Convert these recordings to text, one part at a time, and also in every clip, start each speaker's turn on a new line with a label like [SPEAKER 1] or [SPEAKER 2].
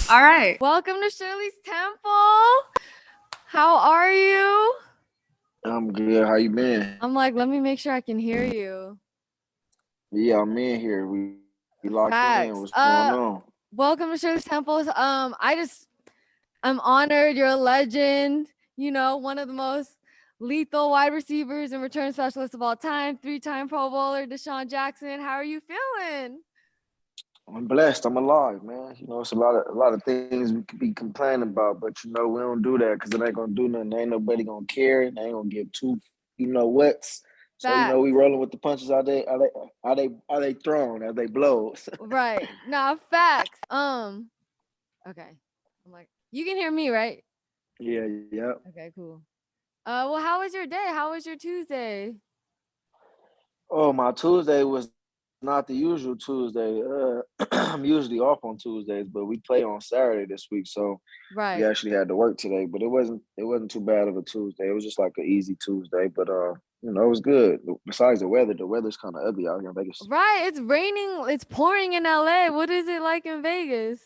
[SPEAKER 1] All right.
[SPEAKER 2] Welcome to Shirley's Temple. How are you?
[SPEAKER 3] I'm good. How you been?
[SPEAKER 2] I'm like, let me make sure I can hear you.
[SPEAKER 3] Yeah, I'm in here. We locked in. What's going
[SPEAKER 2] Facts.
[SPEAKER 3] on?
[SPEAKER 2] Welcome to Shirley's Temple. I'm honored. You're a legend. You know, one of the most lethal wide receivers and return specialists of all time. 3-time Pro Bowler, Desean Jackson. How are you feeling?
[SPEAKER 3] I'm blessed. I'm alive, man. You know, it's a lot of things we could be complaining about, but you know, we don't do that because it ain't gonna do nothing. Ain't nobody gonna care. They ain't gonna get too, what's. So you know, we
[SPEAKER 2] Facts.
[SPEAKER 3] rolling with the punches. Are they thrown? Are they blows?
[SPEAKER 2] Right. Nah, facts. Okay. I'm like, you can hear me, right?
[SPEAKER 3] Yeah.
[SPEAKER 2] Okay, cool. Well, how was your day? How was your Tuesday?
[SPEAKER 3] Oh, my Tuesday was not the usual Tuesday. I'm usually off on Tuesdays, but we play on Saturday this week, so we
[SPEAKER 2] Right.
[SPEAKER 3] actually had to work today. But it wasn't too bad of a Tuesday. It was just like an easy Tuesday, but it was good. Besides the weather's kind of ugly out here in Vegas.
[SPEAKER 2] Right. It's raining. It's pouring in LA. What is it like in Vegas?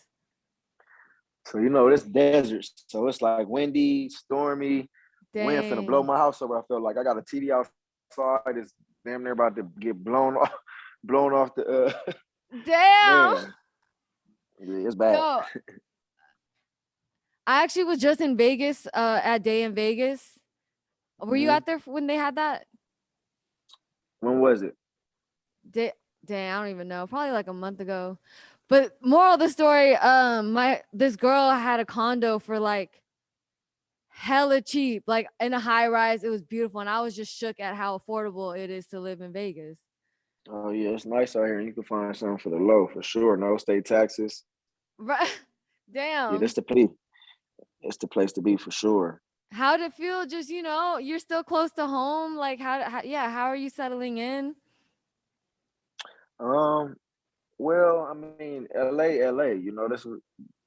[SPEAKER 3] So it's desert, so it's like windy, stormy. Wind finna blow
[SPEAKER 2] Dang.
[SPEAKER 3] my house over. I felt like I got a TV outside. It's damn near about to get blown off, blown off the. Man,
[SPEAKER 2] Damn.
[SPEAKER 3] yeah, it's bad.
[SPEAKER 2] Yo, I actually was just in Vegas at Day in Vegas. Were you
[SPEAKER 3] Hmm.
[SPEAKER 2] out there when they had that?
[SPEAKER 3] When was it?
[SPEAKER 2] Day, dang, I don't even know. Probably like a month ago. But moral of the story, my this girl had a condo for like hella cheap, like in a high rise. It was beautiful, and I was just shook at how affordable it is to live in Vegas.
[SPEAKER 3] Oh yeah, it's nice out here, and you can find something for the low for sure. No state taxes.
[SPEAKER 2] Right.
[SPEAKER 3] Yeah,
[SPEAKER 2] Damn.
[SPEAKER 3] that's the place to be for sure.
[SPEAKER 2] How'd it feel? Just, you're still close to home. Like, yeah, how are you settling in?
[SPEAKER 3] Um, well, I mean, LA.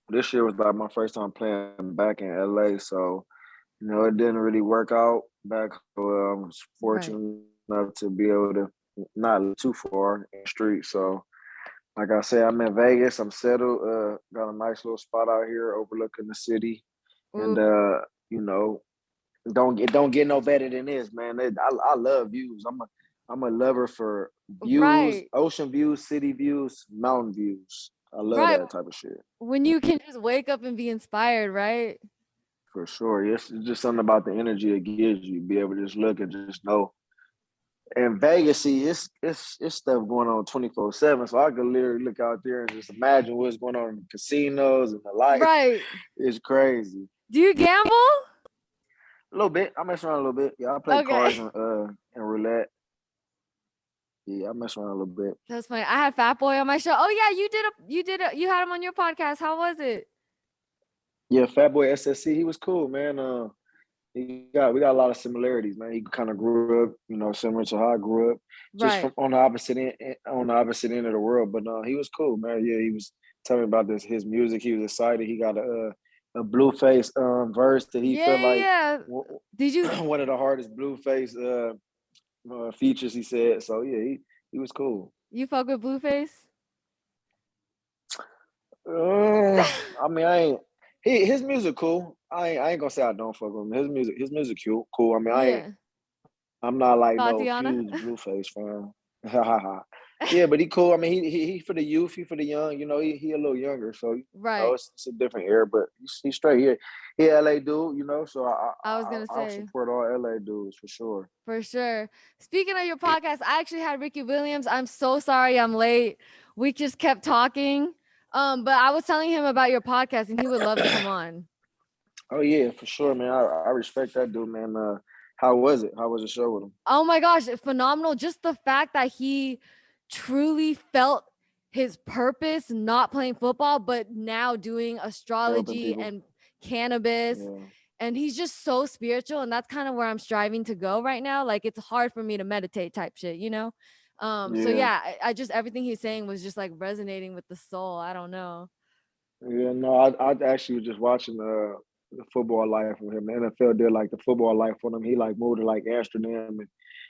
[SPEAKER 3] This year was like my first time playing back in LA, so it didn't really work out back. I was
[SPEAKER 2] Right.
[SPEAKER 3] fortunate enough to be able to not live too far in the street. So, like I said, I'm in Vegas. I'm settled. Got a nice little spot out here overlooking the city,
[SPEAKER 2] Ooh,
[SPEAKER 3] and you know, don't get no better than this, man. I love views. I'm a lover for views,
[SPEAKER 2] right.
[SPEAKER 3] ocean views, city views, mountain views. I love
[SPEAKER 2] Right.
[SPEAKER 3] that type of shit.
[SPEAKER 2] When you can just wake up and be inspired, right?
[SPEAKER 3] For sure. Yes, it's just something about the energy it gives you. Be able to just look and just know. In Vegas, see, it's stuff going on 24/7. So I could literally look out there and just imagine what's going on in the casinos and the life.
[SPEAKER 2] Right.
[SPEAKER 3] It's crazy.
[SPEAKER 2] Do you gamble?
[SPEAKER 3] A little bit. I mess around a little bit. Yeah, I play
[SPEAKER 2] Okay.
[SPEAKER 3] cards and roulette. Yeah, I mess around a little bit.
[SPEAKER 2] That's funny. I had Fat Boy on my show. Oh yeah, you had him on your podcast. How was it?
[SPEAKER 3] Yeah, Fat Boy SSC, he was cool, man. We got a lot of similarities, man. He kind of grew up, similar to how I grew up, just from
[SPEAKER 2] Right.
[SPEAKER 3] on the opposite end of the world. But he was cool, man. Yeah, he was telling me about his music. He was excited. He got a Blueface verse that he felt
[SPEAKER 2] Yeah,
[SPEAKER 3] like
[SPEAKER 2] yeah. Did you
[SPEAKER 3] one of the hardest Blueface features. He said so. Yeah, he was cool.
[SPEAKER 2] you fuck with Blueface?
[SPEAKER 3] I mean, I ain't. His music cool. I ain't gonna say I don't fuck with him. His music cool. I mean,
[SPEAKER 2] Yeah.
[SPEAKER 3] I'm not like no
[SPEAKER 2] Tatiana.
[SPEAKER 3] huge Blueface fan. Yeah, but he cool. I mean, he for the youth, he for the young. He a little younger, so
[SPEAKER 2] Right.
[SPEAKER 3] it's a different era. But he's straight here. He LA dude, so
[SPEAKER 2] I was gonna
[SPEAKER 3] I'll
[SPEAKER 2] say.
[SPEAKER 3] support all LA dudes for sure.
[SPEAKER 2] For sure. Speaking of your podcast, I actually had Ricky Williams. I'm so sorry I'm late. We just kept talking. But I was telling him about your podcast and he would love to come on.
[SPEAKER 3] Oh yeah, for sure, man. I respect that dude, man. How was it? How was the show with him?
[SPEAKER 2] Oh my gosh, phenomenal. Just the fact that he truly felt his purpose not playing football, but now doing
[SPEAKER 3] Helping
[SPEAKER 2] astrology
[SPEAKER 3] people.
[SPEAKER 2] and cannabis.
[SPEAKER 3] Yeah,
[SPEAKER 2] And he's just so spiritual. And that's kind of where I'm striving to go right now. Like it's hard for me to meditate type shit, you know? So
[SPEAKER 3] yeah.
[SPEAKER 2] yeah, I just everything he's saying was just like resonating with the soul. I don't know.
[SPEAKER 3] Yeah, no, I actually was just watching the football life with him. The NFL did like the football life for him. He like moved to like Amsterdam and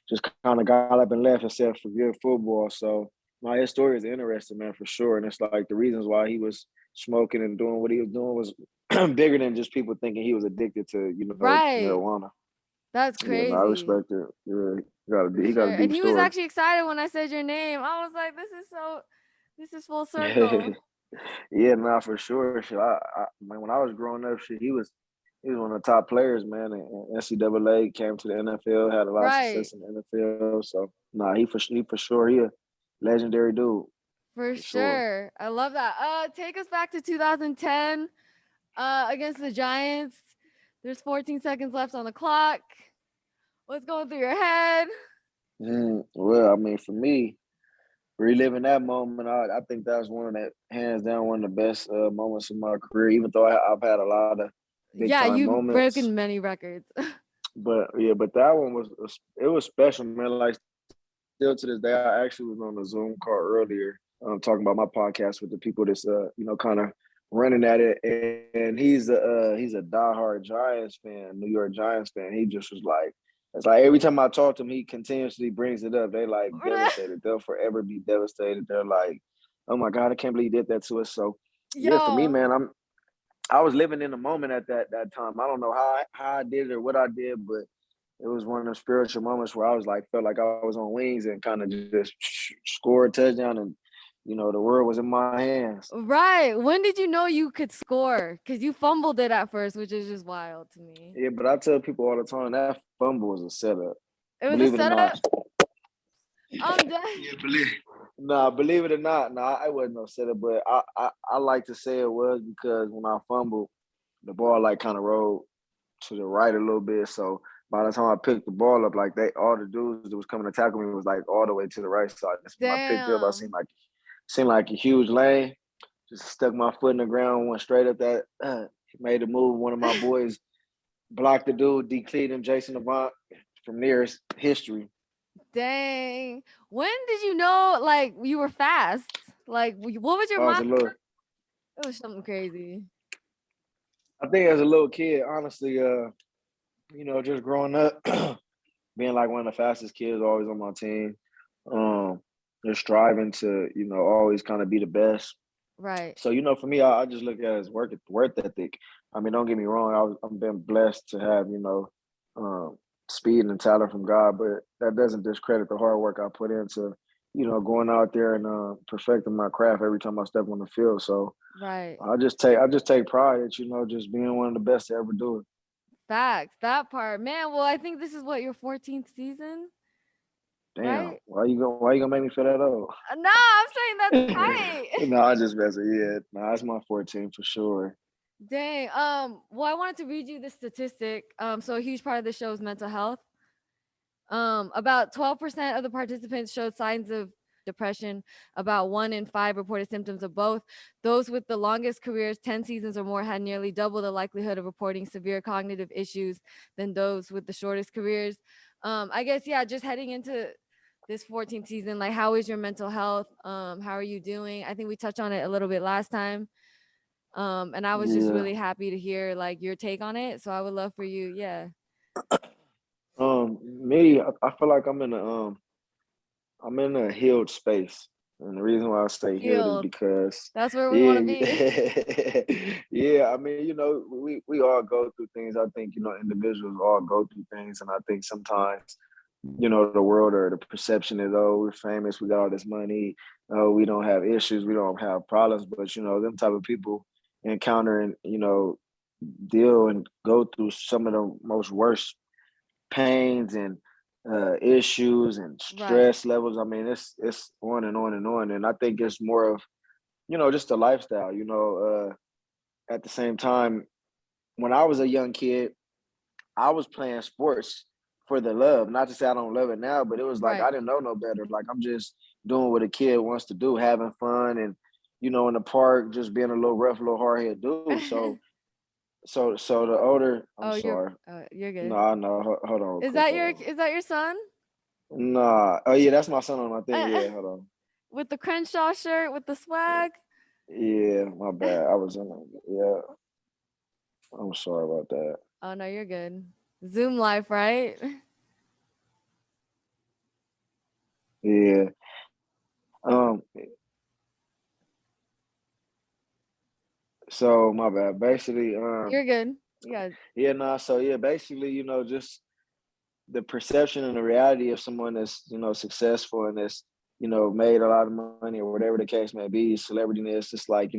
[SPEAKER 3] just kind of got up and left and said for good football. So his story is interesting, man, for sure. And it's like the reasons why he was smoking and doing what he was doing was bigger than just people thinking he was addicted to,
[SPEAKER 2] Right.
[SPEAKER 3] marijuana.
[SPEAKER 2] That's
[SPEAKER 3] Yeah, no, I
[SPEAKER 2] crazy.
[SPEAKER 3] respect it. Yeah,
[SPEAKER 2] For
[SPEAKER 3] he got
[SPEAKER 2] sure.
[SPEAKER 3] a
[SPEAKER 2] And
[SPEAKER 3] deep
[SPEAKER 2] he was
[SPEAKER 3] story.
[SPEAKER 2] actually excited when I said your name. I was like, this is full circle.
[SPEAKER 3] Yeah, nah, for sure. Shit, man, when I was growing up, shit, he was one of the top players, man. In NCAA, came to the NFL, had a lot of
[SPEAKER 2] Right.
[SPEAKER 3] success in the NFL. So, nah, he for sure, he a legendary dude
[SPEAKER 2] For
[SPEAKER 3] for sure.
[SPEAKER 2] sure. I love that. Take us back to 2010 against the Giants. There's 14 seconds left on the clock. What's going through your head?
[SPEAKER 3] Well, I mean, for me, reliving that moment, I think that's one of the hands down one of the best moments of my career. Even though I've had a lot of big
[SPEAKER 2] Yeah,
[SPEAKER 3] time
[SPEAKER 2] you've
[SPEAKER 3] moments,
[SPEAKER 2] broken many records.
[SPEAKER 3] but yeah, but that one was special, man. Like still to this day, I actually was on a Zoom call earlier, talking about my podcast with the people that's kind of running at it, and he's a diehard Giants fan, New York Giants fan. He just was like, it's like every time I talk to him, he continuously brings it up. They like devastated. They'll forever be devastated. They're like, oh my God, I can't believe he did that to us. So yeah, for me,
[SPEAKER 2] Yo,
[SPEAKER 3] man, I was living in the moment at that time. I don't know how I did it or what I did, but it was one of those spiritual moments where I was like, felt like I was on wings and kind of just scored a touchdown, and the world was in my hands.
[SPEAKER 2] right. When did you know you could score? Because you fumbled it at first, which is just wild to me.
[SPEAKER 3] Yeah, but I tell people all the time that fumble was a setup.
[SPEAKER 2] It was a
[SPEAKER 3] Believe it or not.
[SPEAKER 2] setup. I'm dead.
[SPEAKER 3] Yeah, believe it or not, nah, I wasn't no setup, but I like to say it was because when I fumbled, the ball like kind of rolled to the right a little bit. So by the time I picked the ball up, like all the dudes that was coming to tackle me was like all the way to the right side. So when I picked it up, I
[SPEAKER 2] Damn.
[SPEAKER 3] seemed like a huge lane. Just stuck my foot in the ground, went straight up that. Made a move. One of my boys blocked the dude, decleated him, Jason Avant. From nearest history.
[SPEAKER 2] Dang. When did you know like you were fast? Like what was your
[SPEAKER 3] I was
[SPEAKER 2] mind?
[SPEAKER 3] a little.
[SPEAKER 2] It was something crazy.
[SPEAKER 3] I think as a little kid, honestly, just growing up, being like one of the fastest kids, always on my team, um, just striving to, always kind of be the best.
[SPEAKER 2] Right.
[SPEAKER 3] So, for me, I just look at it as work ethic. I mean, don't get me wrong. I've been blessed to have, um, speed and talent from God, but that doesn't discredit the hard work I put into, going out there and perfecting my craft every time I step on the field. So
[SPEAKER 2] Right.
[SPEAKER 3] I just take pride at, just being one of the best to ever do it.
[SPEAKER 2] Facts. That part. Man, well, I think this is what your 14th season,
[SPEAKER 3] Damn,
[SPEAKER 2] right?
[SPEAKER 3] why you gonna make me feel that old?
[SPEAKER 2] No, I'm saying that's tight.
[SPEAKER 3] No, I just messing. Yeah, no, it's my 14 for sure.
[SPEAKER 2] Dang. Well, I wanted to read you this statistic. So a huge part of the show is mental health. About 12% of the participants showed signs of depression. About 1 in 5 reported symptoms of both. Those with the longest careers, 10 seasons or more, had nearly double the likelihood of reporting severe cognitive issues than those with the shortest careers. I guess, yeah, just heading into this 14th season, like how is your mental health? How are you doing? I think we touched on it a little bit last time. And I was just
[SPEAKER 3] Yeah.
[SPEAKER 2] really happy to hear like your take on it. So I would love for you, yeah.
[SPEAKER 3] Me, I feel like I'm in a healed space, and the reason why I say healed is
[SPEAKER 2] Healed.
[SPEAKER 3] because,
[SPEAKER 2] That's where we want to
[SPEAKER 3] yeah,
[SPEAKER 2] be.
[SPEAKER 3] yeah. I mean, we all go through things. I think individuals all go through things, and I think sometimes, the world or the perception is, oh, we're famous, we got all this money, oh, we don't have issues, we don't have problems, but them type of people encounter and deal and go through some of the most worst pains and issues and
[SPEAKER 2] Right.
[SPEAKER 3] stress levels. I mean, it's on and on and on. And I think it's more of, just a lifestyle. At the same time, when I was a young kid, I was playing sports for the love. Not to say I don't love it now, but it was like I
[SPEAKER 2] Right.
[SPEAKER 3] didn't know no better. Like I'm just doing what a kid wants to do, having fun and in the park, just being a little rough, a little hard headed dude. So the older, I'm
[SPEAKER 2] Oh,
[SPEAKER 3] sorry.
[SPEAKER 2] you're good.
[SPEAKER 3] No, no, hold on real
[SPEAKER 2] Is
[SPEAKER 3] quick.
[SPEAKER 2] that
[SPEAKER 3] Hold
[SPEAKER 2] your
[SPEAKER 3] on.
[SPEAKER 2] is that your son?
[SPEAKER 3] Nah. Oh yeah, that's my son on my thing.
[SPEAKER 2] Uh,
[SPEAKER 3] Yeah, hold on.
[SPEAKER 2] with the Crenshaw shirt with the swag?
[SPEAKER 3] Yeah, my bad. I was in. Yeah, I'm sorry about that.
[SPEAKER 2] Oh no, you're good. Zoom life, right?
[SPEAKER 3] Yeah. Um. So my bad. Basically,
[SPEAKER 2] You're good. Yeah.
[SPEAKER 3] yeah, nah. So yeah, basically, just the perception and the reality of someone that's successful and that's made a lot of money or whatever the case may be, celebrityness. It's like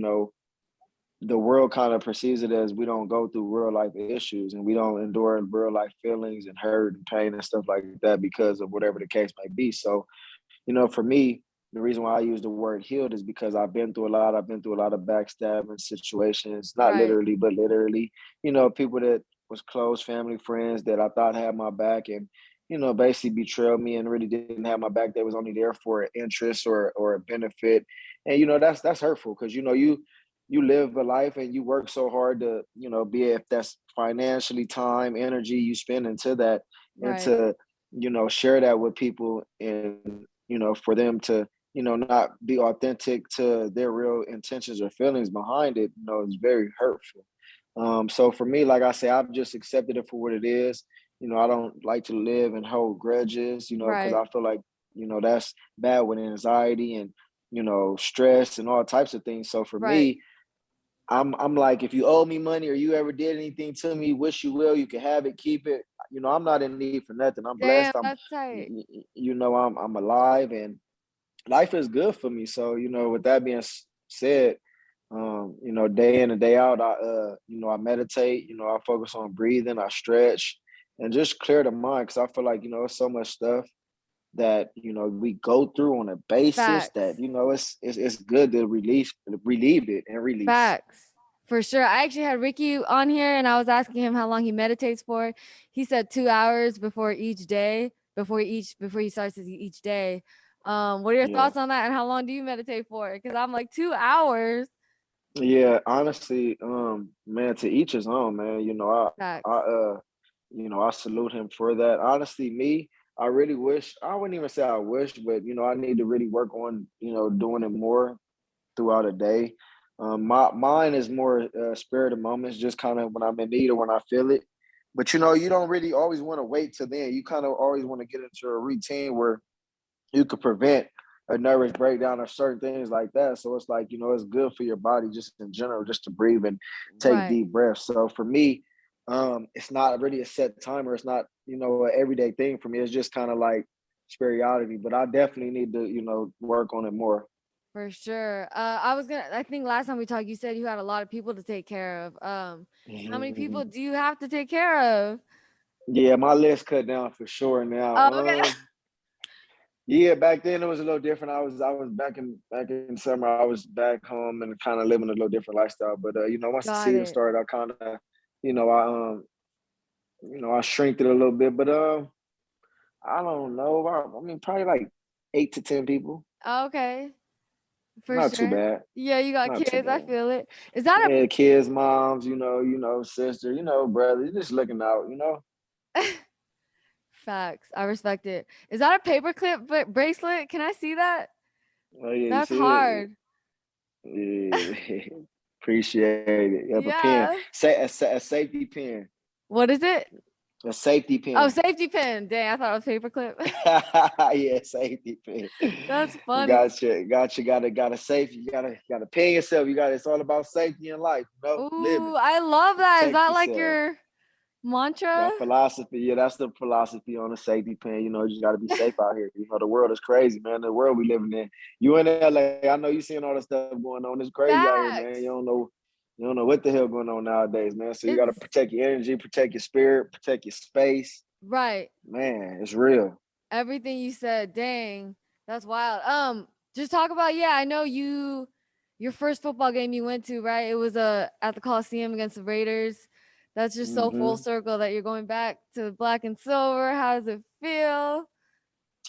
[SPEAKER 3] the world kind of perceives it as we don't go through real life issues and we don't endure real life feelings and hurt and pain and stuff like that because of whatever the case may be. So for me, the reason why I use the word healed is because I've been through a lot. I've been through a lot of backstabbing situations, not
[SPEAKER 2] Right.
[SPEAKER 3] literally, but literally. People that was close family, friends that I thought had my back and, basically betrayed me and really didn't have my back. They was only there for an interest or a benefit. And, that's hurtful because, you live a life and you work so hard to, be if that's financially, time, energy you spend into that and
[SPEAKER 2] Right.
[SPEAKER 3] to, share that with people and, for them to, not be authentic to their real intentions or feelings behind it, is very hurtful. So for me, like I say, I've just accepted it for what it is. I don't like to live and hold grudges, because
[SPEAKER 2] Right.
[SPEAKER 3] I feel like, that's bad with anxiety and, stress and all types of things. So for
[SPEAKER 2] Right.
[SPEAKER 3] me, I'm like, if you owe me money or you ever did anything to me, wish you will, you can have it, keep it. I'm not in need for nothing. I'm blessed.
[SPEAKER 2] Damn, that's tight.
[SPEAKER 3] I'm alive and life is good for me. So, with that being said, day in and day out, I meditate, I focus on breathing, I stretch and just clear the mind. Cause I feel like, it's so much stuff that, we go through on a basis that,
[SPEAKER 2] Facts.
[SPEAKER 3] it's good to relieve it and release.
[SPEAKER 2] Facts. For sure. I actually had Ricky on here and I was asking him how long he meditates for. He said 2 hours before each day, before he starts each day. What are your
[SPEAKER 3] Yeah.
[SPEAKER 2] thoughts on that? And how long do you meditate for? Because I'm like 2 hours.
[SPEAKER 3] Yeah, honestly, man, to each his own, man.
[SPEAKER 2] Facts.
[SPEAKER 3] I salute him for that. Honestly, me, I really wish, I wouldn't even say I wish, but I need to really work on, doing it more throughout a day. Mine is more spirit of moments, just kind of when I'm in need or when I feel it. But you don't really always want to wait till then. You kind of always want to get into a routine where you could prevent a nervous breakdown or certain things like that. So it's like, it's good for your body just in general, just to breathe and take
[SPEAKER 2] Right.
[SPEAKER 3] deep breaths. So for me, it's not really a set timer. It's not, an everyday thing for me. It's just kind of like spirituality, but I definitely need to, work on it more.
[SPEAKER 2] For sure. I think last time we talked, you said you had a lot of people to take care of. How many people do you have to take care of?
[SPEAKER 3] Yeah, my list cut down for sure now.
[SPEAKER 2] Oh, okay.
[SPEAKER 3] Yeah, back then it was a little different. I was back in summer. I was back home and kind of living a little different lifestyle. But once the
[SPEAKER 2] Got
[SPEAKER 3] season
[SPEAKER 2] it.
[SPEAKER 3] started, I kind of, I shrinked it a little bit. But I don't know. I mean, probably like 8 to 10 people.
[SPEAKER 2] Okay. For
[SPEAKER 3] Not too
[SPEAKER 2] sure.
[SPEAKER 3] bad.
[SPEAKER 2] Yeah, you got
[SPEAKER 3] Not too
[SPEAKER 2] kids. I
[SPEAKER 3] bad.
[SPEAKER 2] feel it. Is that
[SPEAKER 3] Yeah, kids, moms, sister, brother. You're just looking out.
[SPEAKER 2] a facts? I respect it. Is that a paperclip bracelet? Can I see that?
[SPEAKER 3] Oh yeah, you
[SPEAKER 2] That's
[SPEAKER 3] see it?
[SPEAKER 2] hard.
[SPEAKER 3] Yeah. Appreciate it. Yep, a pen.
[SPEAKER 2] Yeah.
[SPEAKER 3] Say a safety pen.
[SPEAKER 2] What is it?
[SPEAKER 3] A safety
[SPEAKER 2] Oh,
[SPEAKER 3] pin.
[SPEAKER 2] safety pin. Dang, I thought it was paperclip.
[SPEAKER 3] Yeah, safety pin.
[SPEAKER 2] That's
[SPEAKER 3] You
[SPEAKER 2] funny.
[SPEAKER 3] gotta safe. You gotta pin yourself. It's all about safety in life, living,
[SPEAKER 2] Ooh, I love that. Is
[SPEAKER 3] protect
[SPEAKER 2] that like
[SPEAKER 3] yourself.
[SPEAKER 2] your mantra?
[SPEAKER 3] That philosophy, yeah, that's the philosophy on the safety pin. You just gotta be safe out here. The world is crazy, man. The world we living in. You in LA, I know you seeing all the stuff going on. It's crazy out here, man.
[SPEAKER 2] Facts.
[SPEAKER 3] You don't know what the hell going on nowadays, man. So you gotta
[SPEAKER 2] It's
[SPEAKER 3] protect your energy, protect your spirit, protect your space.
[SPEAKER 2] right.
[SPEAKER 3] Man, it's real.
[SPEAKER 2] Everything you said. Dang. That's wild. Just talk about, yeah, I know your first football game you went to, right? It was at the Coliseum against the Raiders. That's just so full
[SPEAKER 3] Hmm.
[SPEAKER 2] circle that you're going back to black and silver. How does it feel?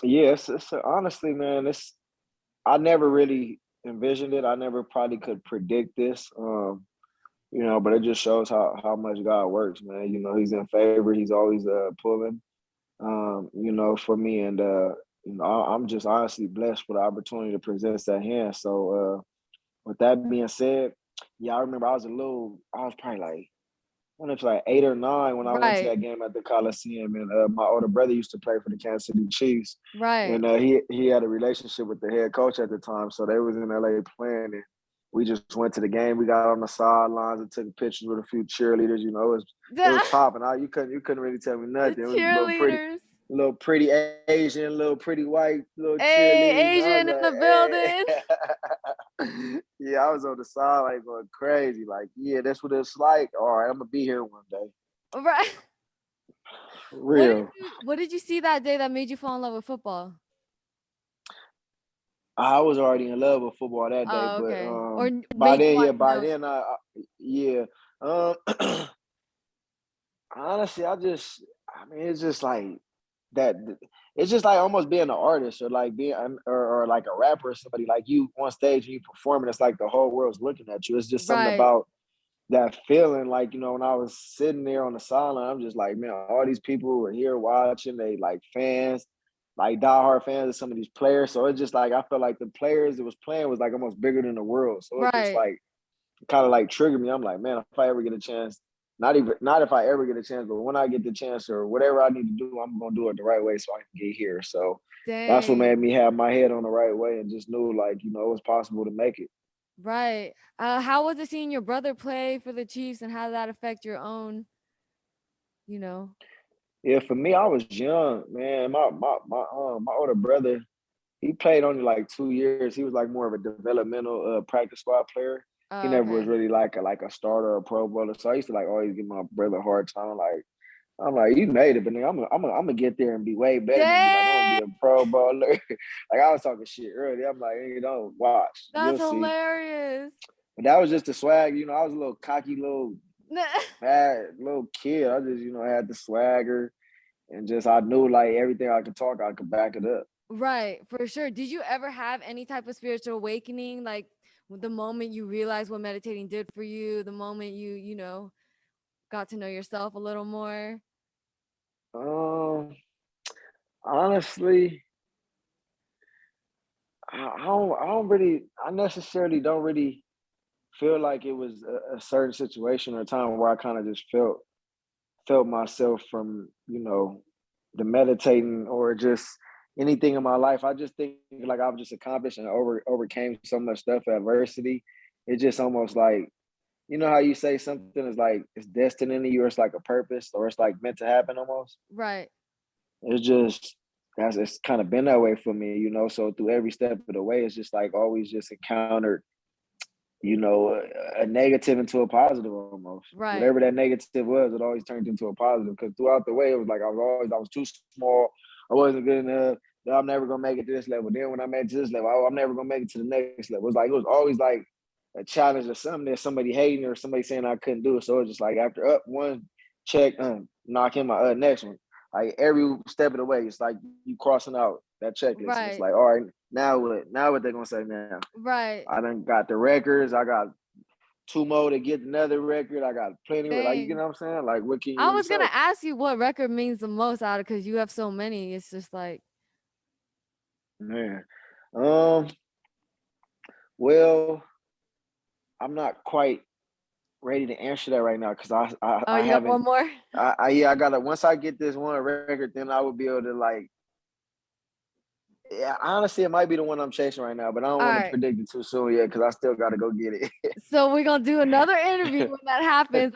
[SPEAKER 3] Yeah, it's honestly, man, I never really envisioned it. I never probably could predict this. But it just shows how much God works, man. He's in favor. He's always pulling, for me. And I'm just honestly blessed for the opportunity to present that hand. So with that being said, yeah, I remember I was probably like when it was like 8 or 9 when I went to
[SPEAKER 2] Right.
[SPEAKER 3] that game at the Coliseum, and my older brother used to play for the Kansas City Chiefs,
[SPEAKER 2] Right.
[SPEAKER 3] and he had a relationship with the head coach at the time, so they was in LA playing. we just went to the game. We got on the sidelines and took pictures with a few cheerleaders. You know, it was popping. You couldn't really tell me
[SPEAKER 2] The
[SPEAKER 3] nothing. It was
[SPEAKER 2] cheerleaders.
[SPEAKER 3] little pretty Asian, little pretty white, little
[SPEAKER 2] Hey,
[SPEAKER 3] cheerleaders. And I
[SPEAKER 2] Asian in the building.
[SPEAKER 3] was like, hey. Yeah, I was on the side like going crazy. Like, yeah, that's what it's like. All right, I'm gonna be here one day.
[SPEAKER 2] Right.
[SPEAKER 3] Real.
[SPEAKER 2] What did you see that day that made you fall in love with football?
[SPEAKER 3] I was already in love with football that day,
[SPEAKER 2] Oh,
[SPEAKER 3] but
[SPEAKER 2] okay. Or
[SPEAKER 3] by
[SPEAKER 2] made you
[SPEAKER 3] then,
[SPEAKER 2] want
[SPEAKER 3] yeah,
[SPEAKER 2] to
[SPEAKER 3] by
[SPEAKER 2] know?
[SPEAKER 3] then, yeah. Um, honestly, it's just like that. It's just like almost being an artist or like being or like a rapper or somebody like you on stage and you performing. It's like the whole world's looking at you. It's just something
[SPEAKER 2] Right.
[SPEAKER 3] about that feeling. Like, you know, when I was sitting there on the sideline, I'm just like, man, all these people are here watching. They like fans, like diehard fans of some of these players. So it's just like I felt like the players that was playing was like almost bigger than the world. So it just
[SPEAKER 2] Right.
[SPEAKER 3] like kind of like triggered me. I'm like, man, if I ever get a chance, not if I ever get a chance, but when I get the chance or whatever I need to do, I'm gonna do it the right way so I can get here. So that's what made
[SPEAKER 2] Dang.
[SPEAKER 3] me have my head on the right way and just knew like, you know, it was possible to make it.
[SPEAKER 2] Right. How was it seeing your brother play for the Chiefs, and how did that affect your own, you know?
[SPEAKER 3] Yeah, for me, I was young, man. My older brother, he played only like 2 years. He was like more of a developmental practice squad player. He
[SPEAKER 2] Oh,
[SPEAKER 3] never was
[SPEAKER 2] okay.
[SPEAKER 3] really like a starter or a pro bowler. So I used to like always give my brother a hard time. Like I'm like, you made it, but nigga, I'm gonna get there and be way better than you. Like I'm gonna be
[SPEAKER 2] Dang,
[SPEAKER 3] a pro bowler. Like I was talking shit earlier. I'm like, you don't watch,
[SPEAKER 2] that's
[SPEAKER 3] you'll see.
[SPEAKER 2] hilarious.
[SPEAKER 3] But that was just the swag. You know, I was a little cocky, little mad, little kid. I just, you know, had the swagger and just I knew like everything I could talk, I could back it up.
[SPEAKER 2] Right, for sure. Did you ever have any type of spiritual awakening, like the moment you realized what meditating did for you, the moment you know, got to know yourself a little more?
[SPEAKER 3] Um, honestly, I necessarily don't really feel like it was a certain situation or time where I kind of just felt myself from, you know, the meditating or just anything in my life. I just think like I've just accomplished and overcame so much stuff, adversity. It's just almost like, you know how you say something is like it's destined in you or it's like a purpose or it's like meant to happen almost.
[SPEAKER 2] Right,
[SPEAKER 3] It's just that's it's kind of been that way for me, you know. So through every step of the way, it's just like always just encountered, you know, a negative into a positive almost.
[SPEAKER 2] right,
[SPEAKER 3] Whatever that negative was, it always turned into a positive. Because throughout the way, it was like I was too small. I wasn't good enough. I'm never gonna make it to this level. Then when I made it to this level, I'm never gonna make it to the next level. It was always like a challenge or something that somebody hating or somebody saying I couldn't do it. So it's just like after up one check, knock in my next one. Like every step of the way, it's like you crossing out that checklist, and it's
[SPEAKER 2] right,
[SPEAKER 3] like, all right, now what? Now what they gonna say now?
[SPEAKER 2] right.
[SPEAKER 3] I done got the records. I got two more to get another record. I got plenty of like you
[SPEAKER 2] Dang.
[SPEAKER 3] know what I'm saying? Like what can you
[SPEAKER 2] I
[SPEAKER 3] really
[SPEAKER 2] was gonna
[SPEAKER 3] say?
[SPEAKER 2] ask you what record means the most out of, because you have so many. It's just like,
[SPEAKER 3] Man. Um, well, I'm not quite ready to answer that right now because
[SPEAKER 2] oh,
[SPEAKER 3] I
[SPEAKER 2] you got
[SPEAKER 3] haven't
[SPEAKER 2] one more?
[SPEAKER 3] yeah, I gotta once I get this one record, then I will be able to like yeah, honestly it might be the one I'm chasing right now, but I don't
[SPEAKER 2] All
[SPEAKER 3] want to
[SPEAKER 2] right.
[SPEAKER 3] predict it too soon yet because I still gotta go get
[SPEAKER 2] So we're gonna do another interview when that happens.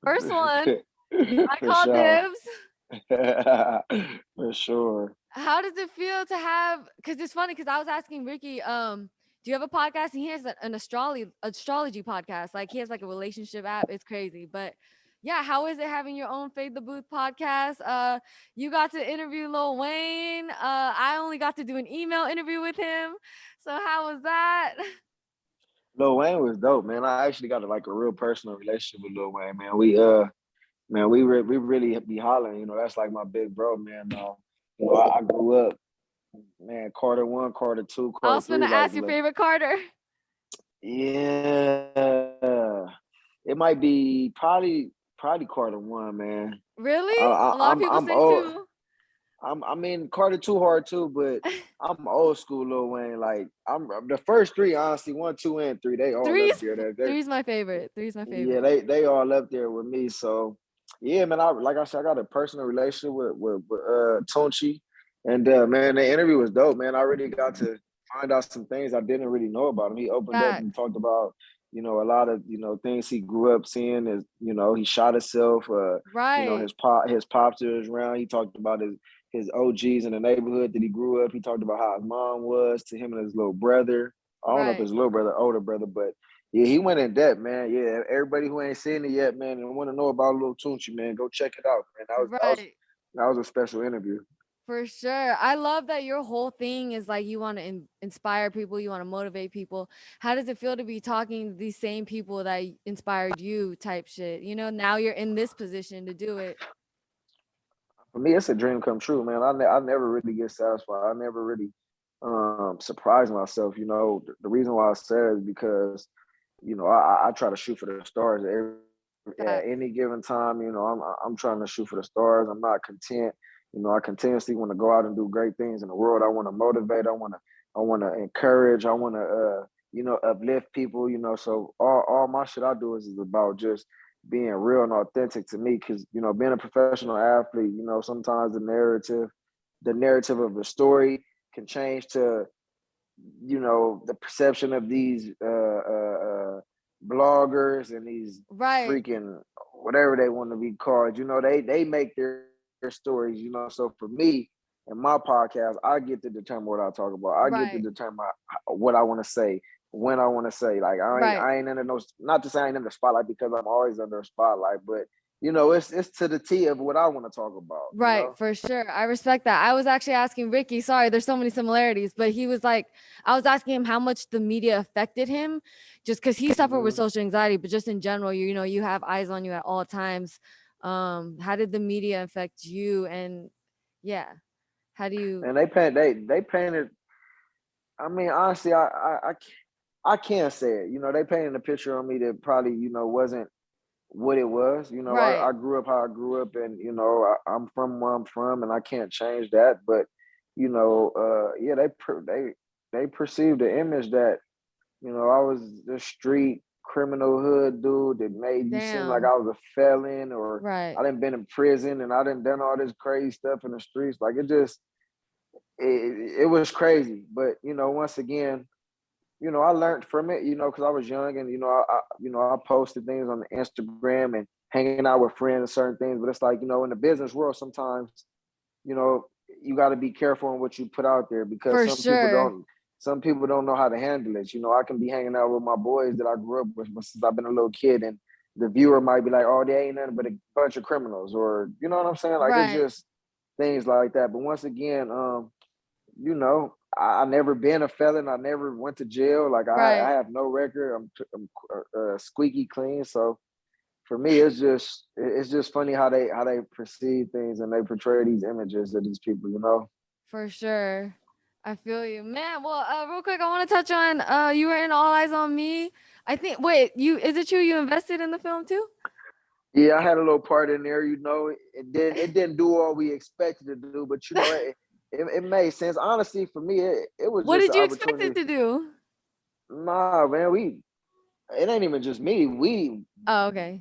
[SPEAKER 2] First one, I
[SPEAKER 3] For
[SPEAKER 2] call
[SPEAKER 3] sure.
[SPEAKER 2] dibs.
[SPEAKER 3] For sure.
[SPEAKER 2] How does it feel to have? Because it's funny. Because I was asking Ricky, do you have a podcast? And he has an astrology podcast. Like he has like a relationship app. It's crazy. But yeah, how is it having your own Fade the Booth podcast? You got to interview Lil Wayne. I only got to do an email interview with him. So how was that?
[SPEAKER 3] Lil Wayne was dope, man. I actually got like a real personal relationship with Lil Wayne, man. Man, we really be hollering. You know, that's like my big bro, man. You know, I grew up, man. Carter 1, Carter 2,
[SPEAKER 2] I
[SPEAKER 3] Carter
[SPEAKER 2] was gonna
[SPEAKER 3] 3, like
[SPEAKER 2] ask your
[SPEAKER 3] look,
[SPEAKER 2] favorite Carter.
[SPEAKER 3] yeah. It might be probably Carter 1, man.
[SPEAKER 2] Really? A lot of people
[SPEAKER 3] I'm
[SPEAKER 2] say
[SPEAKER 3] old.
[SPEAKER 2] two.
[SPEAKER 3] I mean Carter 2 hard too, but I'm old school Lil Wayne. Like I'm the first three, honestly, 1, 2, and 3, they all up
[SPEAKER 2] Three's
[SPEAKER 3] there.
[SPEAKER 2] three's my favorite. Three's my
[SPEAKER 3] Yeah,
[SPEAKER 2] favorite.
[SPEAKER 3] they all up there with me. So yeah, man. I like I said, I got a personal relationship with Tunchi, and man, the interview was dope, man. I really got to find out some things I didn't really know about him. He opened up and
[SPEAKER 2] Facts.
[SPEAKER 3] talked about, you know, a lot of, you know, things he grew up seeing. Is, you know, he shot himself. You know,
[SPEAKER 2] Right.
[SPEAKER 3] his pops was around. He talked about his OGs in the neighborhood that he grew up. He talked about how his mom was to him and his little brother. I don't know if
[SPEAKER 2] Right.
[SPEAKER 3] his little brother, older brother, but yeah, he went in depth, man. Yeah, everybody who ain't seen it yet, man, and want to know about Lil Tunechi, man, go check it out, man.
[SPEAKER 2] Right.
[SPEAKER 3] That was a special interview.
[SPEAKER 2] For sure. I love that your whole thing is like you want to inspire people, you want to motivate people. How does it feel to be talking to these same people that inspired you type shit? You know, now you're in this position to do it.
[SPEAKER 3] For me, it's a dream come true, man. I never really get satisfied. I never really surprise myself. You know, the reason why I said is because, you know, I try to shoot for the stars at
[SPEAKER 2] Facts.
[SPEAKER 3] any given time. You know, I'm trying to shoot for the stars. I'm not content. You know, I continuously want to go out and do great things in the world. I want to motivate. I want to encourage. I want to you know, uplift people. You know, so all my shit I do is about just being real and authentic to me. Because, you know, being a professional athlete, you know, sometimes the narrative of the story can change to, you know, the perception of these bloggers and these
[SPEAKER 2] Right.
[SPEAKER 3] freaking whatever they want to be called. You know, they make their stories. You know, so for me and my podcast, I get to determine what I talk about. I get to
[SPEAKER 2] Right.
[SPEAKER 3] determine what I want to say when I want to say. Like
[SPEAKER 2] Right.
[SPEAKER 3] I ain't under no, not to say I ain't in the spotlight because I'm always under a spotlight, but you know, it's to the T of what I want to talk about. You
[SPEAKER 2] Right,
[SPEAKER 3] know.
[SPEAKER 2] for sure. I respect that. I was actually asking Ricky, sorry, there's so many similarities, but he was like, I was asking him how much the media affected him just because he suffered with
[SPEAKER 3] Mhm.
[SPEAKER 2] social anxiety, but just in general, you know, you have eyes on you at all times. How did the media affect you? And yeah, how do you,
[SPEAKER 3] And they painted. I mean, honestly, I can't say it. You know, they painted a picture on me that probably, you know, wasn't what it was. You know,
[SPEAKER 2] right,
[SPEAKER 3] I grew up how I grew up, and you know, I'm from where I'm from, and I can't change that. But you know, yeah, they perceived the image that, you know, I was the street criminal hood dude that made you seem like
[SPEAKER 2] damn,
[SPEAKER 3] I was a felon, or
[SPEAKER 2] right,
[SPEAKER 3] I didn't been in prison and I didn't done all this crazy stuff in the streets. Like it just it was crazy. But you know, once again, you know, I learned from it, you know, because I was young and, you know, you know, I posted things on the Instagram and hanging out with friends and certain things. But it's like, you know, in the business world, sometimes, you know, you got to be careful on what you put out there because
[SPEAKER 2] for sure,
[SPEAKER 3] some people don't know how to handle it. You know, I can be hanging out with my boys that I grew up with since I've been a little kid, and the viewer might be like, oh, they ain't nothing but a bunch of criminals, or, you know what I'm saying? Like, it's
[SPEAKER 2] right,
[SPEAKER 3] just things like that. But once again, you know, I never been a felon. I never went to jail. Like I
[SPEAKER 2] right.
[SPEAKER 3] have no record. I'm squeaky clean. So for me, it's just funny how they perceive things and they portray these images of these people. You know.
[SPEAKER 2] For sure. I feel you. Man, well, real quick, I want to touch on you were in All Eyes on Me. I think wait, you is it true you invested in the film too?
[SPEAKER 3] Yeah, I had a little part in there. You know, it didn't do all we expected to do, but you know, it made sense. Honestly, for me, it was
[SPEAKER 2] What
[SPEAKER 3] just
[SPEAKER 2] did
[SPEAKER 3] an
[SPEAKER 2] you expect it
[SPEAKER 3] opportunity.
[SPEAKER 2] to do?
[SPEAKER 3] Nah, man, it ain't even just me.
[SPEAKER 2] Oh, okay.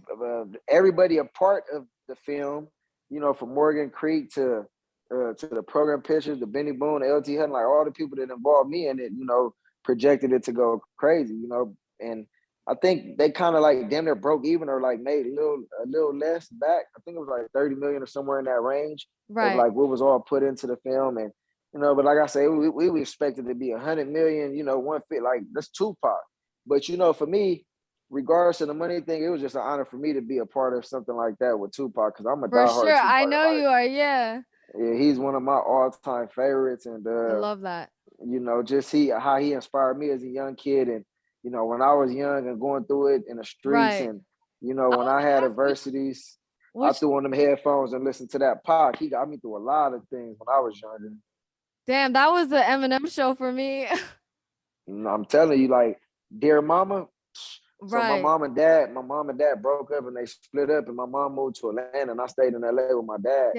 [SPEAKER 3] Everybody a part of the film, you know, from Morgan Creek to the program pictures, the Benny Boone, LT Hutton, like all the people that involved me in it, you know, projected it to go crazy, you know, and I think they kind of like damn near broke even or like made a little less back. I think it was like 30 million or somewhere in that range of
[SPEAKER 2] Right.
[SPEAKER 3] like what was all put into the film. And you know, but like I say, we expected to be 100 million, you know, 150, like that's Tupac. But you know, for me, regardless of the money thing, it was just an honor for me to be a part of something like that with Tupac because I'm a
[SPEAKER 2] For sure.
[SPEAKER 3] diehard
[SPEAKER 2] I
[SPEAKER 3] Tupac.
[SPEAKER 2] know
[SPEAKER 3] Like,
[SPEAKER 2] you are. Yeah.
[SPEAKER 3] yeah, he's one of my all-time favorites, and
[SPEAKER 2] I love that.
[SPEAKER 3] you know, just how he inspired me as a young kid, and you know, when I was young and going through it in the streets,
[SPEAKER 2] Right.
[SPEAKER 3] and you know,
[SPEAKER 2] I
[SPEAKER 3] when
[SPEAKER 2] was
[SPEAKER 3] I had
[SPEAKER 2] gonna ask
[SPEAKER 3] adversities, I
[SPEAKER 2] which
[SPEAKER 3] threw on them headphones and listened to that Pac. He got me through a lot of things when I was younger.
[SPEAKER 2] damn, that was the Eminem show for me.
[SPEAKER 3] I'm telling you, like, dear mama. So
[SPEAKER 2] Right.
[SPEAKER 3] my mom and dad broke up and they split up, and my mom moved to Atlanta, and I stayed in LA with my dad.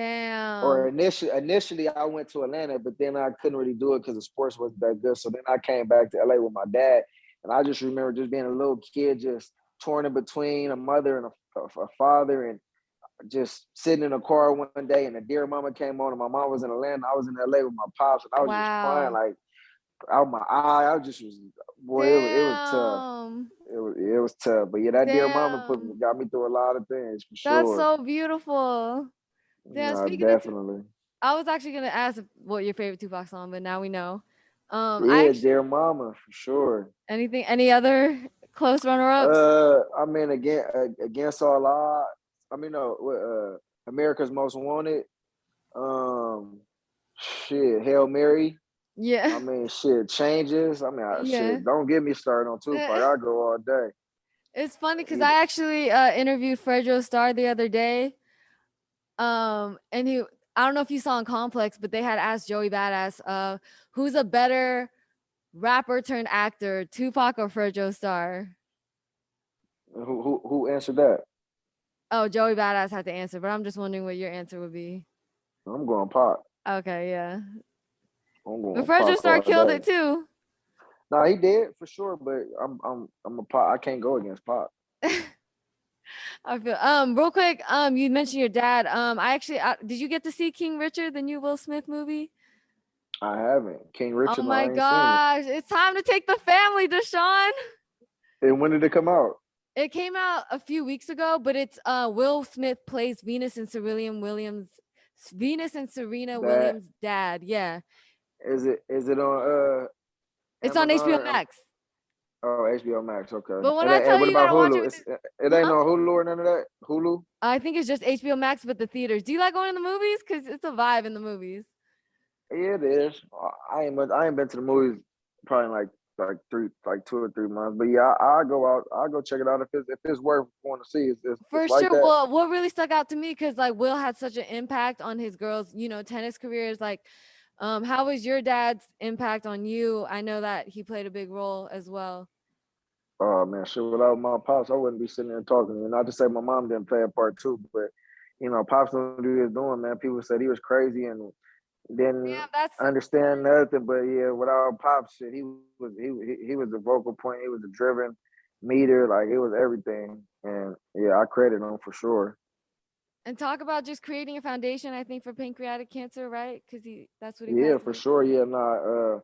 [SPEAKER 3] Or
[SPEAKER 2] Damn.
[SPEAKER 3] initially I went to Atlanta, but then I couldn't really do it because the sports wasn't that good. So then I came back to LA with my dad, and I just remember just being a little kid, just torn in between a mother and a father, and just sitting in a car one day, and a dear mama came on, and my mom was in Atlanta, I was in LA with my pops, and I was just crying
[SPEAKER 2] Wow.
[SPEAKER 3] like out my eye. I just was, boy, it was tough.
[SPEAKER 2] Damn.
[SPEAKER 3] It was tough. But yeah, that dear mama
[SPEAKER 2] Damn.
[SPEAKER 3] got me through a lot of things for
[SPEAKER 2] That's
[SPEAKER 3] sure.
[SPEAKER 2] so beautiful. Damn,
[SPEAKER 3] No,
[SPEAKER 2] speaking of
[SPEAKER 3] definitely.
[SPEAKER 2] I was actually gonna ask what your favorite Tupac song, but now we know. I
[SPEAKER 3] Yeah,
[SPEAKER 2] actually
[SPEAKER 3] dear mama for sure.
[SPEAKER 2] any other close runner ups?
[SPEAKER 3] I mean, against all odds. I mean, no, America's Most Wanted. Um, shit, Hail Mary.
[SPEAKER 2] Yeah.
[SPEAKER 3] I mean, shit changes. I mean,
[SPEAKER 2] Yeah.
[SPEAKER 3] shit. Don't get me started on Tupac. I go all day.
[SPEAKER 2] It's funny because
[SPEAKER 3] He,
[SPEAKER 2] I actually interviewed Fredro Starr the other day. And I don't know if you saw in Complex, but they had asked Joey Badass, who's a better rapper turned actor, Tupac or Fredro Starr?
[SPEAKER 3] who answered that?
[SPEAKER 2] Oh, Joey Badass had to answer, but I'm just wondering what your answer would be.
[SPEAKER 3] I'm going Pac.
[SPEAKER 2] Okay, yeah.
[SPEAKER 3] I'm
[SPEAKER 2] But
[SPEAKER 3] going
[SPEAKER 2] Fredro
[SPEAKER 3] Pac
[SPEAKER 2] Starr
[SPEAKER 3] all
[SPEAKER 2] killed
[SPEAKER 3] day.
[SPEAKER 2] it too.
[SPEAKER 3] No, he did for sure, but I'm a Pac. I can't go against Pac.
[SPEAKER 2] I feel real quick, you mentioned your dad. I actually did you get to see King Richard, the new Will Smith movie?
[SPEAKER 3] I haven't. King
[SPEAKER 2] Oh
[SPEAKER 3] Richard, no,
[SPEAKER 2] my
[SPEAKER 3] I ain't seen it.
[SPEAKER 2] gosh, it's time to take the family, Desean.
[SPEAKER 3] And when did it come out?
[SPEAKER 2] It came out a few weeks ago, but it's Will Smith plays Venus and Serena
[SPEAKER 3] That
[SPEAKER 2] Williams' dad. Yeah.
[SPEAKER 3] is it on
[SPEAKER 2] It's on
[SPEAKER 3] Amazon
[SPEAKER 2] HBO
[SPEAKER 3] or
[SPEAKER 2] Max.
[SPEAKER 3] oh HBO Max? Okay.
[SPEAKER 2] But when I
[SPEAKER 3] And
[SPEAKER 2] tell you
[SPEAKER 3] what
[SPEAKER 2] you
[SPEAKER 3] about
[SPEAKER 2] gotta watch it
[SPEAKER 3] Hulu?
[SPEAKER 2] with the
[SPEAKER 3] It ain't
[SPEAKER 2] huh?
[SPEAKER 3] on Hulu or none of that. Hulu?
[SPEAKER 2] I think it's just HBO Max, but the theaters. Do you like going to the movies? Because it's a vibe in the movies.
[SPEAKER 3] Yeah, it is. I ain't been to the movies probably like 2 or 3 months. But yeah, I go out. I go check it out if it's worth going to see. It's
[SPEAKER 2] For
[SPEAKER 3] like
[SPEAKER 2] sure.
[SPEAKER 3] that.
[SPEAKER 2] Well, what really stuck out to me, because like Will had such an impact on his girls, tennis careers. Like, how was your dad's impact on you? I know that he played a big role as well.
[SPEAKER 3] Oh man, shit. Without my pops, I wouldn't be sitting there talking. And not to say my mom didn't play a part too, but pops don't do his doing, man. People said he was crazy and didn't
[SPEAKER 2] Yeah, that's
[SPEAKER 3] understand nothing. But yeah, without pops, shit, he was the vocal point. He was the driven meter. Like it was everything. And yeah, I credit him for sure.
[SPEAKER 2] and talk about just creating a foundation, I think, for pancreatic cancer, right? Because that's what he
[SPEAKER 3] Yeah,
[SPEAKER 2] passed
[SPEAKER 3] for
[SPEAKER 2] away
[SPEAKER 3] sure.
[SPEAKER 2] from.
[SPEAKER 3] Yeah, nah.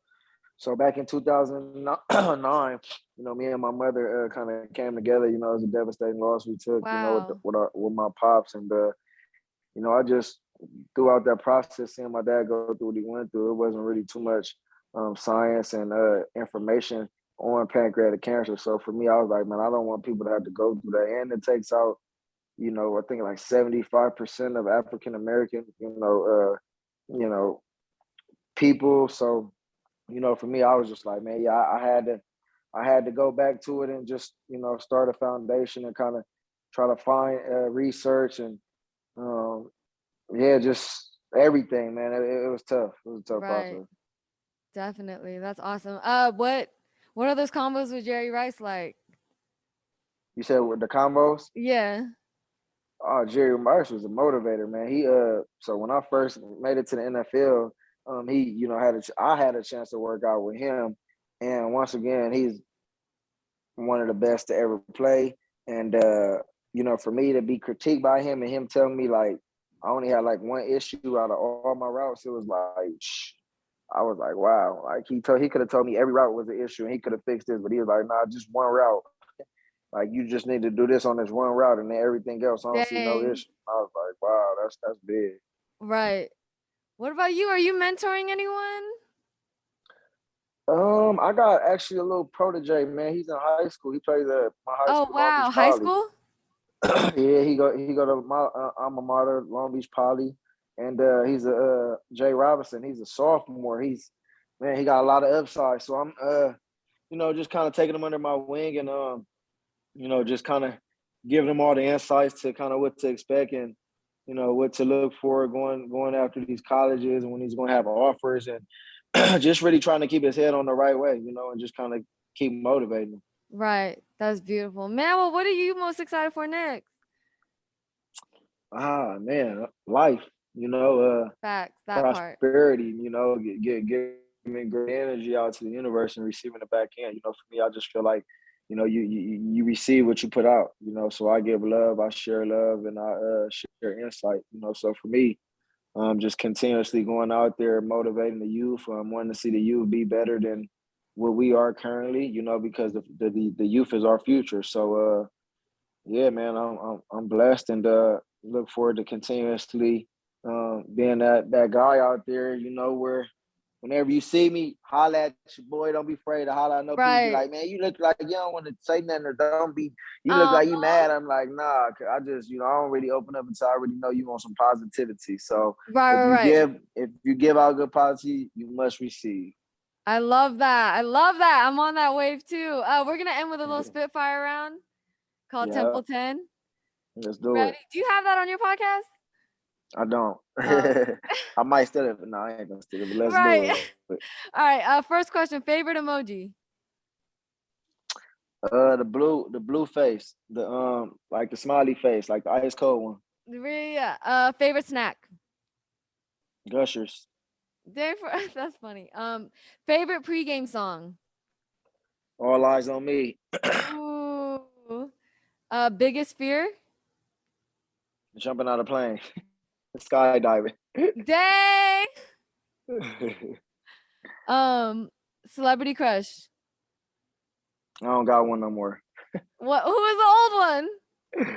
[SPEAKER 3] So back in 2009, me and my mother kind of came together. It was a devastating loss we took.
[SPEAKER 2] Wow.
[SPEAKER 3] With my pops, and I just throughout that process, seeing my dad go through what he went through, it wasn't really too much science and information on pancreatic cancer. So for me, I was like, man, I don't want people to have to go through that, and it takes out, I think like 75% of African American, you know, people. So for me, I was just like, man, yeah, I had to go back to it and just, start a foundation and kind of try to find research and, um, yeah, just everything, man. It was tough. It was a tough
[SPEAKER 2] Right.
[SPEAKER 3] process.
[SPEAKER 2] Definitely. That's awesome. What are those combos with Jerry Rice like?
[SPEAKER 3] You said with the combos?
[SPEAKER 2] Yeah.
[SPEAKER 3] Oh, Jerry Rice was a motivator, man. So when I first made it to the NFL, he, I had a chance to work out with him. And once again, he's one of the best to ever play. And for me to be critiqued by him and him telling me like I only had like one issue out of all my routes, it was like I was like, wow. Like he could have told me every route was an issue and he could have fixed this, but he was like, nah, just one route. Like you just need to do this on this one route and then everything else, I don't see no
[SPEAKER 2] Dang.
[SPEAKER 3] issue. I was like, wow, that's big.
[SPEAKER 2] Right. What about you? Are you mentoring anyone?
[SPEAKER 3] I got actually a little protege, man. He's in high school. He plays at my high
[SPEAKER 2] Oh,
[SPEAKER 3] school, Long
[SPEAKER 2] wow.
[SPEAKER 3] Beach
[SPEAKER 2] High
[SPEAKER 3] Poly.
[SPEAKER 2] school?
[SPEAKER 3] Yeah, he go to my alma mater, Long Beach Poly, and he's a Jay Robinson. He's a sophomore. He got a lot of upside. So I'm just kind of taking him under my wing and just kind of giving him all the insights to kind of what to expect and what to look for going after these colleges and when he's going to have offers and just really trying to keep his head on the right way, and just kind of keep motivating him.
[SPEAKER 2] Right. That's beautiful. Man, well, what are you most excited for next?
[SPEAKER 3] Ah man, life,
[SPEAKER 2] Facts, that part.
[SPEAKER 3] prosperity, giving great energy out to the universe and receiving it back in. For me, I just feel like, you receive what you put out. So I give love, I share love, and I share insight. So for me, Just continuously going out there, motivating the youth. Wanting to see the youth be better than what we are currently, because the youth is our future. So, yeah, man, I'm blessed and look forward to continuously being that guy out there, where whenever you see me, holla at your boy. Don't be afraid to holla. I know people be
[SPEAKER 2] Right.
[SPEAKER 3] like, man, you look like you don't want to say nothing or don't be, you look
[SPEAKER 2] Um,
[SPEAKER 3] like you mad. I'm like, nah, I just, I don't really open up until I already know you want some positivity. So
[SPEAKER 2] right, right, right.
[SPEAKER 3] if you give out good positivity, you must receive.
[SPEAKER 2] I love that. I love that. I'm on that wave too. We're gonna end with a little Spitfire round called
[SPEAKER 3] Yeah,
[SPEAKER 2] Temple 10.
[SPEAKER 3] let's
[SPEAKER 2] You
[SPEAKER 3] do
[SPEAKER 2] ready?
[SPEAKER 3] it.
[SPEAKER 2] Do you have that on your podcast?
[SPEAKER 3] I don't.
[SPEAKER 2] Oh,
[SPEAKER 3] I might steal it, but no, I ain't gonna steal it. But let's do
[SPEAKER 2] right.
[SPEAKER 3] it.
[SPEAKER 2] All right. First question. Favorite emoji?
[SPEAKER 3] The blue face, the like the smiley face, like the ice cold one.
[SPEAKER 2] Really? Favorite snack?
[SPEAKER 3] Gushers.
[SPEAKER 2] That's funny. Favorite pregame song?
[SPEAKER 3] All eyes on me.
[SPEAKER 2] Ooh. Biggest fear?
[SPEAKER 3] Jumping out of plane. Skydiving.
[SPEAKER 2] Dang. Celebrity crush?
[SPEAKER 3] I don't got one no more.
[SPEAKER 2] What? Who was the old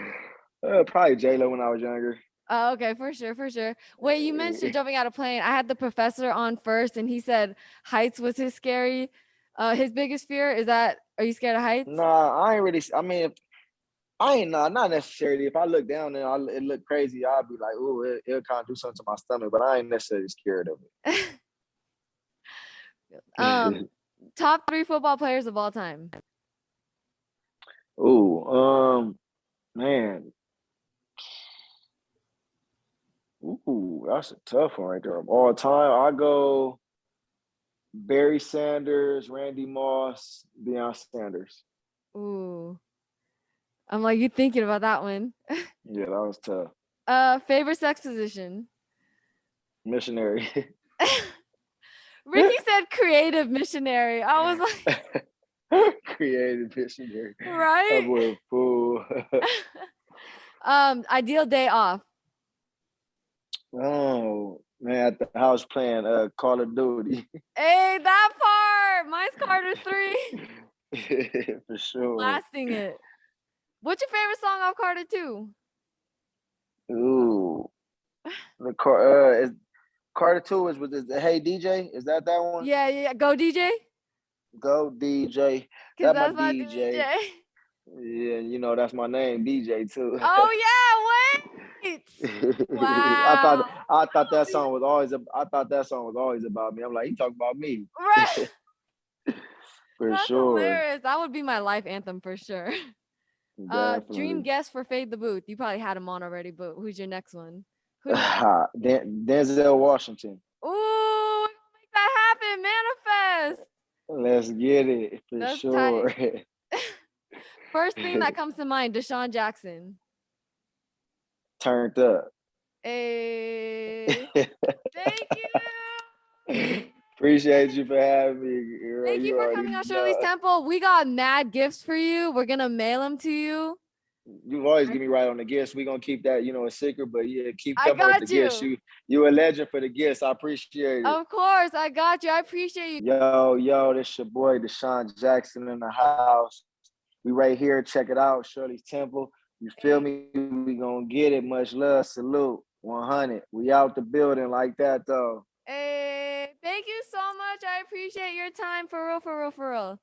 [SPEAKER 2] one?
[SPEAKER 3] Probably J-Lo when I was younger.
[SPEAKER 2] Oh, okay, for sure, for sure. Wait, you mentioned jumping out of plane. I had the professor on first, and he said heights was his biggest fear. Are you scared of heights?
[SPEAKER 3] Nah, I ain't really. I mean, I ain't not necessarily. If I look down and it look crazy, I'll be like, ooh, it'll kind of do something to my stomach. But I ain't necessarily scared of
[SPEAKER 2] Um,
[SPEAKER 3] it.
[SPEAKER 2] top 3 football players of all time.
[SPEAKER 3] Ooh, man. Ooh, that's a tough one right there. Of all time, I go Barry Sanders, Randy Moss, Deion Sanders.
[SPEAKER 2] Ooh, I'm like you thinking about that one.
[SPEAKER 3] Yeah, that was tough.
[SPEAKER 2] Favorite sex position.
[SPEAKER 3] Missionary.
[SPEAKER 2] Ricky said creative missionary. I was like,
[SPEAKER 3] Creative missionary. That
[SPEAKER 2] right?
[SPEAKER 3] boy a fool.
[SPEAKER 2] Ideal day off.
[SPEAKER 3] Oh man, at the house playing Call of Duty.
[SPEAKER 2] Hey, that part. Mine's Carter 3.
[SPEAKER 3] For sure.
[SPEAKER 2] Blasting it. What's your favorite song off Carter 2?
[SPEAKER 3] Ooh. The car is Carter 2 is with the Hey DJ? Is that one?
[SPEAKER 2] Yeah, yeah, yeah. Go DJ.
[SPEAKER 3] Go DJ.
[SPEAKER 2] Cause
[SPEAKER 3] That my
[SPEAKER 2] that's my
[SPEAKER 3] DJ.
[SPEAKER 2] DJ.
[SPEAKER 3] Yeah, that's my name, DJ too.
[SPEAKER 2] Oh yeah, wait. Wow.
[SPEAKER 3] I thought that song was always about me. I'm like, he talking about me.
[SPEAKER 2] Right.
[SPEAKER 3] For
[SPEAKER 2] That's
[SPEAKER 3] sure.
[SPEAKER 2] hilarious. That would be my life anthem for sure. Dream
[SPEAKER 3] Definitely.
[SPEAKER 2] guest for Fade the Booth. You probably had him on already, but who's your next one? Who do you
[SPEAKER 3] Denzel Washington.
[SPEAKER 2] Ooh, we're gonna make that happen. Manifest.
[SPEAKER 3] Let's get it for
[SPEAKER 2] That's tight.
[SPEAKER 3] sure.
[SPEAKER 2] First thing that comes to mind, Desean Jackson.
[SPEAKER 3] Turned up.
[SPEAKER 2] Hey, thank you.
[SPEAKER 3] Appreciate you for having me, girl.
[SPEAKER 2] Thank you
[SPEAKER 3] You
[SPEAKER 2] for
[SPEAKER 3] already
[SPEAKER 2] coming on Shirley's
[SPEAKER 3] know.
[SPEAKER 2] Temple. We got mad gifts for you. We're gonna mail them to you.
[SPEAKER 3] You always get me right on the gifts. We're gonna keep that, a secret. But yeah, keep
[SPEAKER 2] I
[SPEAKER 3] coming with the
[SPEAKER 2] got
[SPEAKER 3] gifts.
[SPEAKER 2] you.
[SPEAKER 3] You a legend for the gifts. I appreciate it.
[SPEAKER 2] Of course, I got you. I appreciate you.
[SPEAKER 3] Yo, this your boy Desean Jackson in the house. We right here. Check it out. Shirley's Temple. You feel me? We gonna get it. Much love. Salute. 100. We out the building like that though.
[SPEAKER 2] Hey, thank you so much. I appreciate your time. For real, for real, for real.